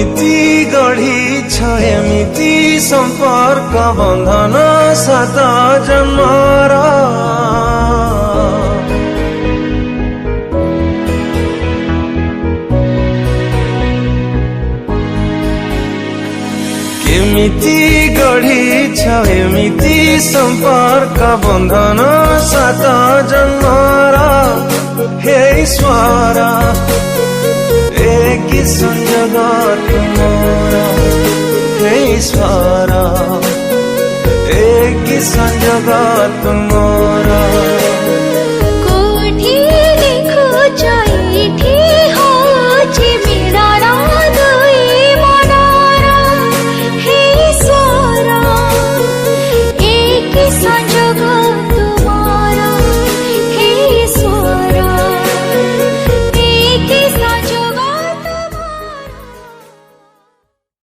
केमिति गढ़िछ एमिति संपर्क बंधन सात जन्मर केमिति गढ़िछ एमिति संपर्क बंधन सात जन्मर हे ईश्वर एक संयोग तुमर हे ईश्वर एक संयोग तुमर